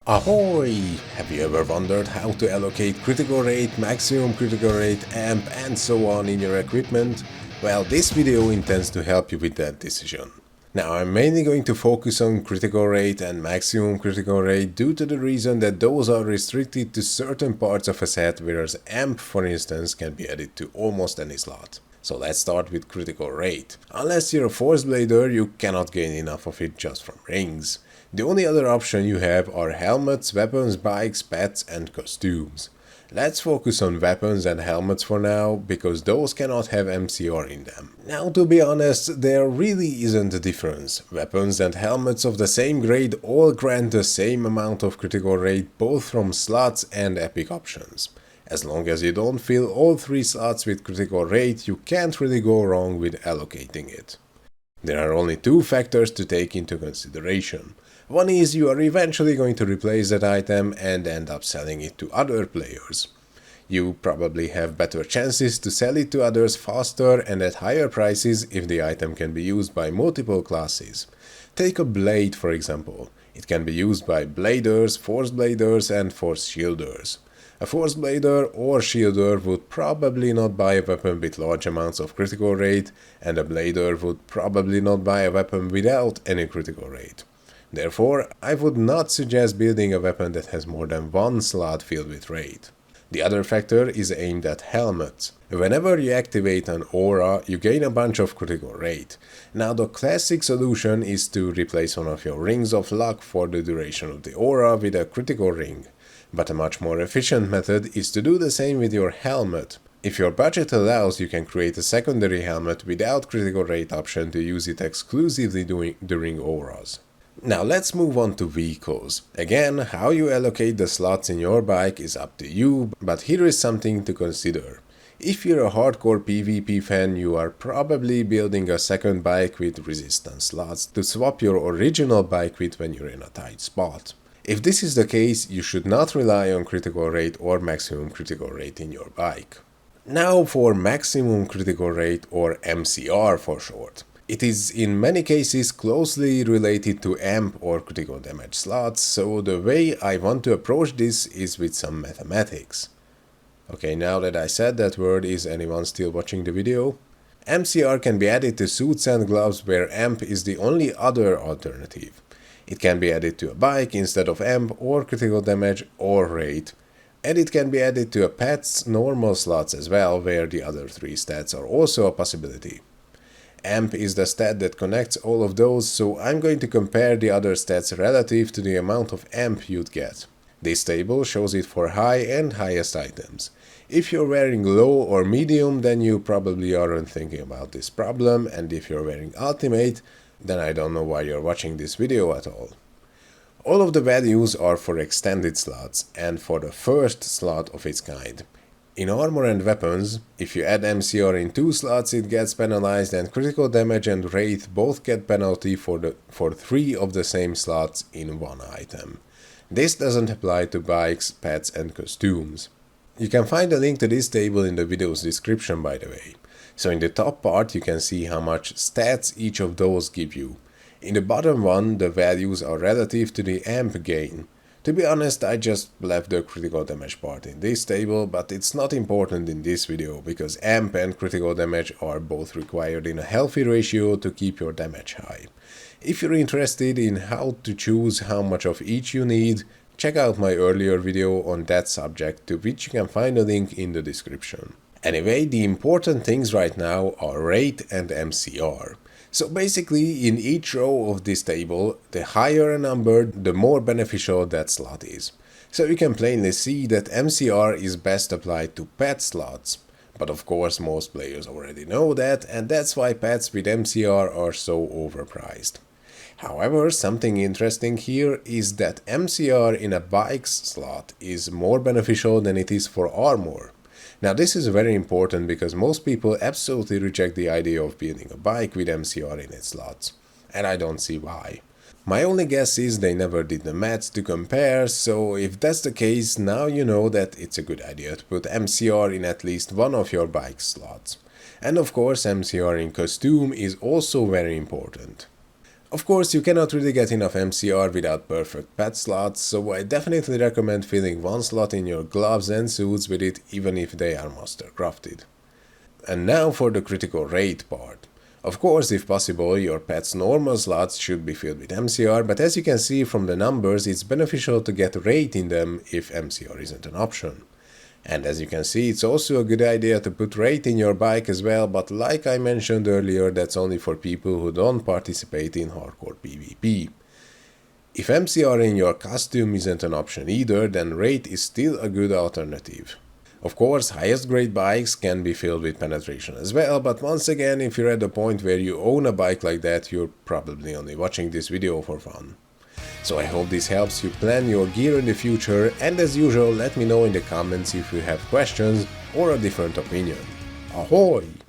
Ahoy! Have you ever wondered how to allocate critical rate, maximum critical rate, amp and so on in your equipment? Well, this video intends to help you with that decision. Now, I'm mainly going to focus on critical rate and maximum critical rate due to the reason that those are restricted to certain parts of a set, whereas amp, for instance, can be added to almost any slot. So let's start with critical rate. Unless you're a force blader, you cannot gain enough of it just from rings. The only other option you have are helmets, weapons, bikes, pets and costumes. Let's focus on weapons and helmets for now, because those cannot have MCR in them. Now, to be honest, there really isn't a difference. Weapons and helmets of the same grade all grant the same amount of critical rate both from slots and epic options. As long as you don't fill all three slots with critical rate, you can't really go wrong with allocating it. There are only two factors to take into consideration. One is you are eventually going to replace that item and end up selling it to other players. You probably have better chances to sell it to others faster and at higher prices if the item can be used by multiple classes. Take a blade, for example. It can be used by bladers, force bladers and force shielders. A force blader or shielder would probably not buy a weapon with large amounts of critical rate, and a blader would probably not buy a weapon without any critical rate. Therefore, I would not suggest building a weapon that has more than one slot filled with rate. The other factor is aimed at helmets. Whenever you activate an aura, you gain a bunch of critical rate. Now, the classic solution is to replace one of your rings of luck for the duration of the aura with a critical ring. But a much more efficient method is to do the same with your helmet. If your budget allows, you can create a secondary helmet without critical rate option to use it exclusively during auras. Now let's move on to vehicles. Again, how you allocate the slots in your bike is up to you, but here is something to consider. If you're a hardcore PvP fan, you are probably building a second bike with resistance slots to swap your original bike with when you're in a tight spot. If this is the case, you should not rely on critical rate or maximum critical rate in your bike. Now for maximum critical rate, or MCR for short. It is in many cases closely related to amp or critical damage slots, so the way I want to approach this is with some mathematics. Okay, now that I said that word, is anyone still watching the video? MCR can be added to suits and gloves where amp is the only other alternative. It can be added to a bike instead of amp or critical damage or rate. And it can be added to a pet's normal slots as well, where the other three stats are also a possibility. Amp is the stat that connects all of those, so I'm going to compare the other stats relative to the amount of amp you'd get. This table shows it for high and highest items. If you're wearing low or medium, then you probably aren't thinking about this problem, and if you're wearing ultimate, then I don't know why you're watching this video at all. All of the values are for extended slots and for the first slot of its kind. In armor and weapons, if you add MCR in two slots, it gets penalized, and critical damage and rate both get penalty for three of the same slots in one item. This doesn't apply to bikes, pets and costumes. You can find a link to this table in the video's description, by the way. So in the top part you can see how much stats each of those give you. In the bottom one, the values are relative to the amp gain. To be honest, I just left the critical damage part in this table, but it's not important in this video because amp and critical damage are both required in a healthy ratio to keep your damage high. If you're interested in how to choose how much of each you need, check out my earlier video on that subject, to which you can find a link in the description. Anyway, the important things right now are rate and MCR. So basically, in each row of this table, the higher a number, the more beneficial that slot is. So you can plainly see that MCR is best applied to pet slots. But of course, most players already know that, and that's why pets with MCR are so overpriced. However, something interesting here is that MCR in a bike's slot is more beneficial than it is for armor. Now this is very important because most people absolutely reject the idea of building a bike with MCR in its slots, and I don't see why. My only guess is they never did the maths to compare, so if that's the case, now you know that it's a good idea to put MCR in at least one of your bike slots. And of course, MCR in costume is also very important. Of course, you cannot really get enough MCR without perfect pet slots, so I definitely recommend filling one slot in your gloves and suits with it, even if they are master crafted. And now for the critical rate part. Of course, if possible, your pet's normal slots should be filled with MCR, but as you can see from the numbers, it's beneficial to get rate in them if MCR isn't an option. And as you can see, it's also a good idea to put rate in your bike as well, but like I mentioned earlier, that's only for people who don't participate in hardcore PvP. If MCR in your costume isn't an option either, then rate is still a good alternative. Of course, highest grade bikes can be filled with penetration as well, but once again, if you're at the point where you own a bike like that, you're probably only watching this video for fun. So I hope this helps you plan your gear in the future, and as usual, let me know in the comments if you have questions or a different opinion. Ahoy!